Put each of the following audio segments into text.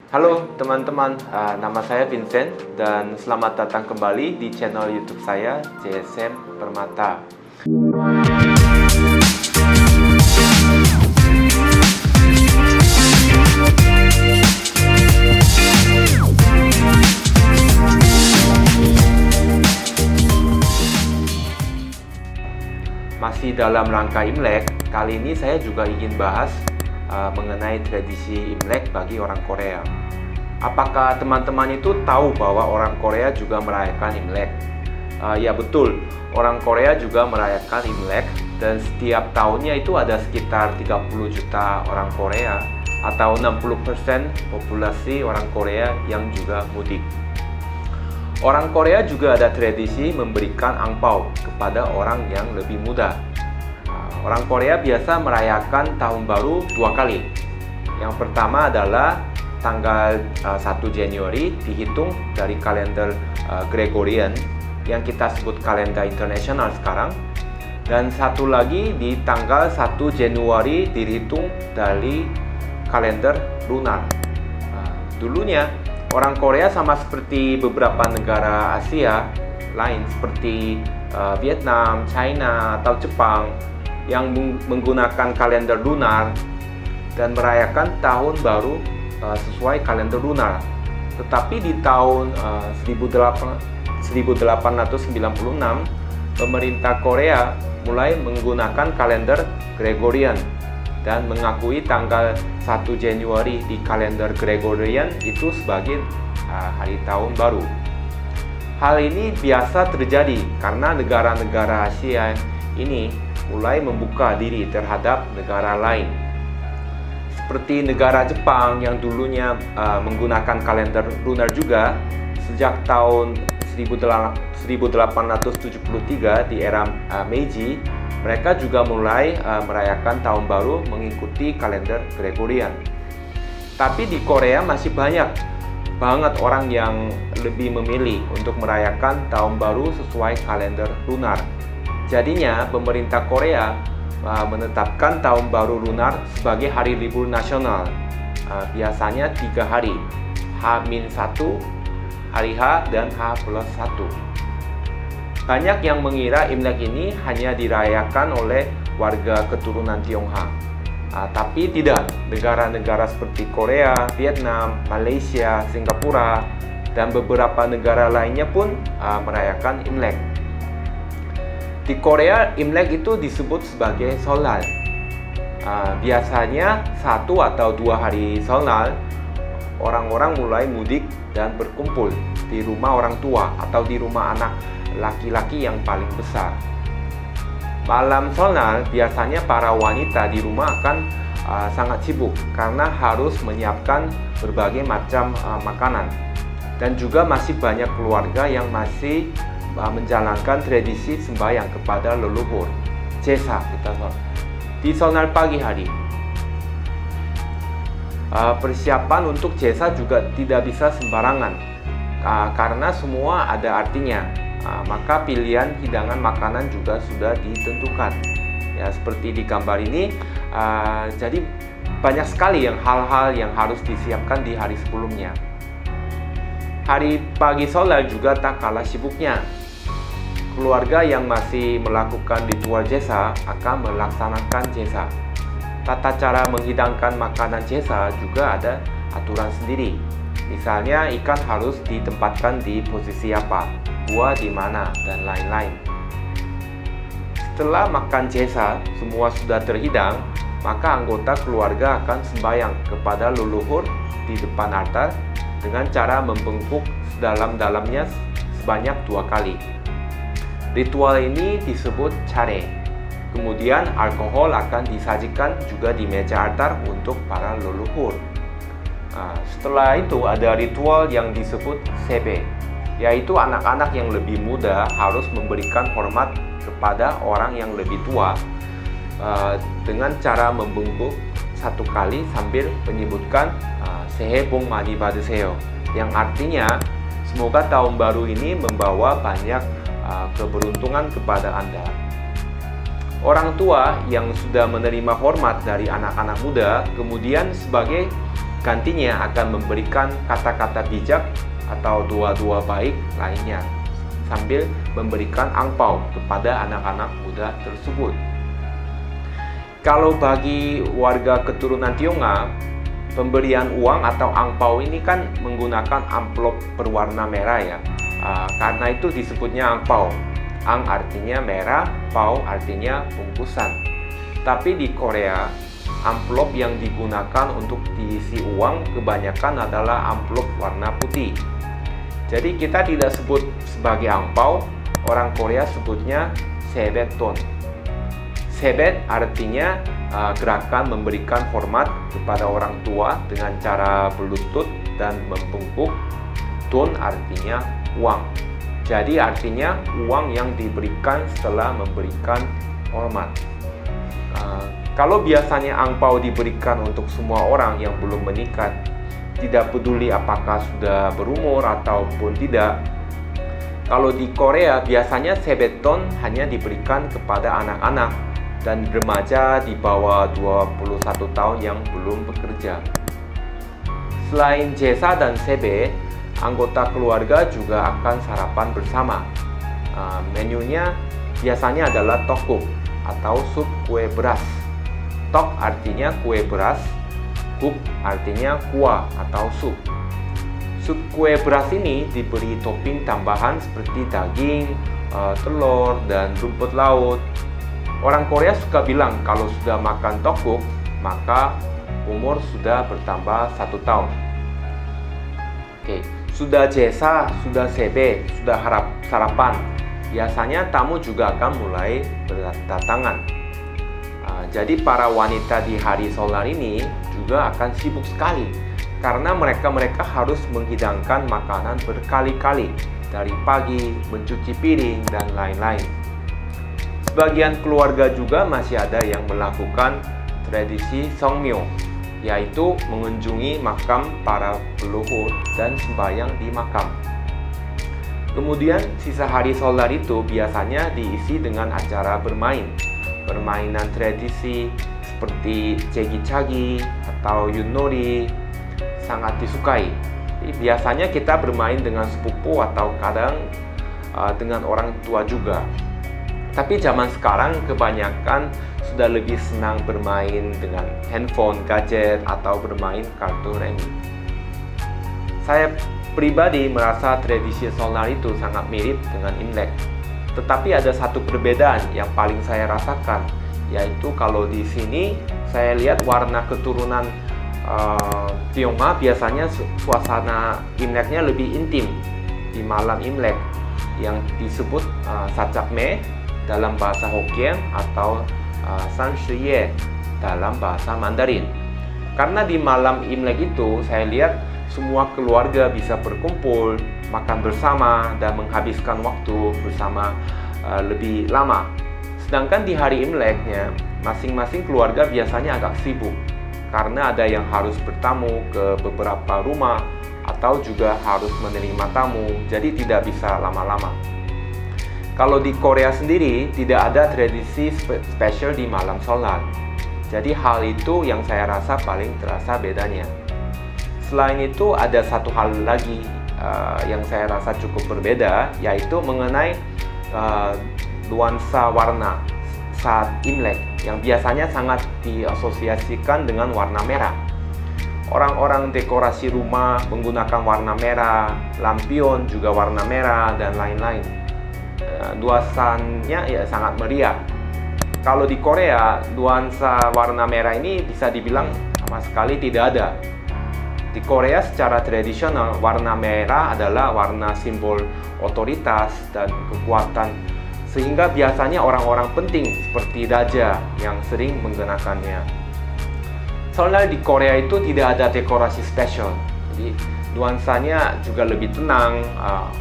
Halo teman-teman, nama saya Vincent dan selamat datang kembali di channel YouTube saya JSM Permata. Masih dalam rangka Imlek, kali ini saya juga ingin bahas mengenai tradisi Imlek bagi orang Korea. Apakah teman-teman itu tahu bahwa orang Korea juga merayakan Imlek? Ya betul, orang Korea juga merayakan Imlek dan setiap tahunnya itu ada sekitar 30 juta orang Korea atau 60% populasi orang Korea yang juga mudik. Orang Korea juga ada tradisi memberikan angpao kepada orang yang lebih muda. Orang Korea biasa merayakan tahun baru 2 kali. Yang pertama adalah tanggal 1 Januari dihitung dari kalender Gregorian yang kita sebut kalender internasional sekarang. Dan satu lagi di tanggal 1 Januari dihitung dari kalender lunar. Dulunya orang Korea sama seperti beberapa negara Asia lain seperti Vietnam, China, atau Jepang yang menggunakan kalender lunar dan merayakan tahun baru sesuai kalender lunar. Tetapi di tahun 1896, pemerintah Korea mulai menggunakan kalender Gregorian dan mengakui tanggal 1 Januari di kalender Gregorian itu sebagai hari tahun baru. Hal ini biasa terjadi karena negara-negara Asia ini mulai membuka diri terhadap negara lain. Seperti negara Jepang yang dulunya menggunakan kalender lunar juga, sejak tahun 1873 di era Meiji, mereka juga mulai merayakan tahun baru mengikuti kalender Gregorian. Tapi di Korea masih banyak banget orang yang lebih memilih untuk merayakan tahun baru sesuai kalender lunar. Jadinya pemerintah Korea menetapkan tahun baru lunar sebagai hari libur nasional. Biasanya 3 hari, H-1, hari H, dan H+1. Banyak yang mengira Imlek ini hanya dirayakan oleh warga keturunan Tionghoa. Tapi tidak, negara-negara seperti Korea, Vietnam, Malaysia, Singapura, dan beberapa negara lainnya pun merayakan Imlek. Di Korea, Imlek itu disebut sebagai Seollal. Biasanya 1 atau 2 hari Seollal, orang-orang mulai mudik dan berkumpul di rumah orang tua atau di rumah anak laki-laki yang paling besar. Malam Seollal, biasanya para wanita di rumah akan sangat sibuk karena harus menyiapkan berbagai macam makanan. Dan juga masih banyak keluarga yang masih menjalankan tradisi sembahyang kepada leluhur, Jesa kita sebut, di Seollal pagi hari. Persiapan untuk Jesa juga tidak bisa sembarangan karena semua ada artinya. Maka pilihan hidangan makanan juga sudah ditentukan. Ya, seperti di gambar ini, jadi banyak sekali hal-hal yang harus disiapkan di hari sebelumnya. Hari pagi Seollal juga tak kalah sibuknya. Keluarga yang masih melakukan ritual Jesa akan melaksanakan Jesa. Tata cara menghidangkan makanan Jesa juga ada aturan sendiri. Misalnya ikan harus ditempatkan di posisi apa, buah di mana, dan lain-lain. Setelah makan Jesa, semua sudah terhidang, maka anggota keluarga akan sembahyang kepada leluhur di depan altar dengan cara membungkuk sedalam-dalamnya sebanyak 2 kali. Ritual ini disebut chare. Kemudian alkohol akan disajikan juga di meja altar untuk para leluhur. Setelah itu ada ritual yang disebut sebe, yaitu anak-anak yang lebih muda harus memberikan hormat kepada orang yang lebih tua dengan cara membungkuk 1 kali sambil menyebutkan Sehe Bong Mani Badeuseyo, yang artinya semoga tahun baru ini membawa banyak keberuntungan kepada Anda. Orang tua yang sudah menerima hormat dari anak-anak muda kemudian sebagai gantinya akan memberikan kata-kata bijak atau doa-doa baik lainnya, sambil memberikan angpau kepada anak-anak muda tersebut. Kalau bagi warga keturunan Tionghoa, pemberian uang atau angpau ini kan menggunakan amplop berwarna merah ya. Karena itu disebutnya angpau. Ang artinya merah, pau artinya bungkusan. Tapi di Korea, amplop yang digunakan untuk diisi uang kebanyakan adalah amplop warna putih. Jadi kita tidak sebut sebagai angpau, orang Korea sebutnya sebeton. Sebet artinya gerakan memberikan hormat kepada orang tua dengan cara berlutut dan membungkuk. Don artinya uang. Jadi artinya uang yang diberikan setelah memberikan hormat. Kalau biasanya angpau diberikan untuk semua orang yang belum menikah, tidak peduli apakah sudah berumur ataupun tidak. Kalau di Korea biasanya sebeton hanya diberikan kepada anak-anak dan remaja di bawah 21 tahun yang belum bekerja. Selain jesa dan sebe, anggota keluarga juga akan sarapan bersama. Menunya biasanya adalah tteokguk atau sup kue beras. Tok artinya kue beras, guk artinya kuah atau sup. Sup kue beras ini diberi topping tambahan seperti daging, telur, dan rumput laut. Orang Korea suka bilang kalau sudah makan tteokguk, maka umur sudah bertambah 1 tahun. Oke, sudah jesa, sudah sebe, sudah sarapan. Biasanya tamu juga akan mulai berdatangan. Jadi para wanita di hari solar ini juga akan sibuk sekali karena mereka harus menghidangkan makanan berkali-kali dari pagi, mencuci piring, dan lain-lain. Sebagian keluarga juga masih ada yang melakukan tradisi Seongmyo, yaitu mengunjungi makam para leluhur dan sembahyang di makam. Kemudian sisa hari solar itu biasanya diisi dengan acara permainan tradisi seperti jegi-chagi atau yunori sangat disukai. Jadi, biasanya kita bermain dengan sepupu atau kadang dengan orang tua juga. Tapi zaman sekarang kebanyakan sudah lebih senang bermain dengan handphone, gadget, atau bermain kartu remi. Saya pribadi merasa tradisi solar itu sangat mirip dengan Imlek. Tetapi ada satu perbedaan yang paling saya rasakan, yaitu kalau di sini saya lihat warna keturunan Tionghoa biasanya suasana Imleknya lebih intim di malam Imlek yang disebut Sacakme dalam bahasa Hokkien atau Sanshye dalam bahasa Mandarin. Karena di malam Imlek itu saya lihat semua keluarga bisa berkumpul, makan bersama, dan menghabiskan waktu bersama lebih lama. Sedangkan di hari Imleknya, masing-masing keluarga biasanya agak sibuk karena ada yang harus bertamu ke beberapa rumah atau juga harus menerima tamu, jadi tidak bisa lama-lama. Kalau di Korea sendiri tidak ada tradisi spesial di malam solar. Jadi hal itu yang saya rasa paling terasa bedanya. Selain itu ada satu hal lagi yang saya rasa cukup berbeda, yaitu mengenai nuansa warna saat Imlek yang biasanya sangat diasosiasikan dengan warna merah. Orang-orang dekorasi rumah menggunakan warna merah, lampion juga warna merah, dan lain-lain. Nuansanya ya sangat meriah. Kalau di Korea, nuansa warna merah ini bisa dibilang sama sekali tidak ada. Di Korea secara tradisional, warna merah adalah warna simbol otoritas dan kekuatan, sehingga biasanya orang-orang penting seperti raja yang sering menggunakannya. Soalnya di Korea itu tidak ada dekorasi spesial, jadi nuansanya juga lebih tenang.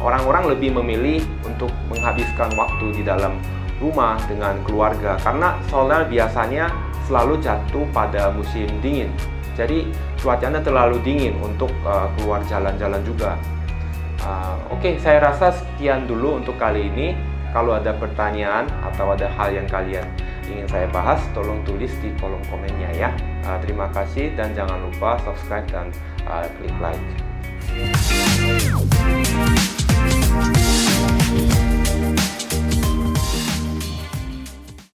Orang-orang lebih memilih untuk menghabiskan waktu di dalam rumah dengan keluarga karena solar biasanya selalu jatuh pada musim dingin. Jadi cuacanya terlalu dingin untuk keluar jalan-jalan juga. Oke, saya rasa sekian dulu untuk kali ini. Kalau ada pertanyaan atau ada hal yang kalian ingin saya bahas, tolong tulis di kolom komennya ya. Terima kasih dan jangan lupa subscribe dan klik like.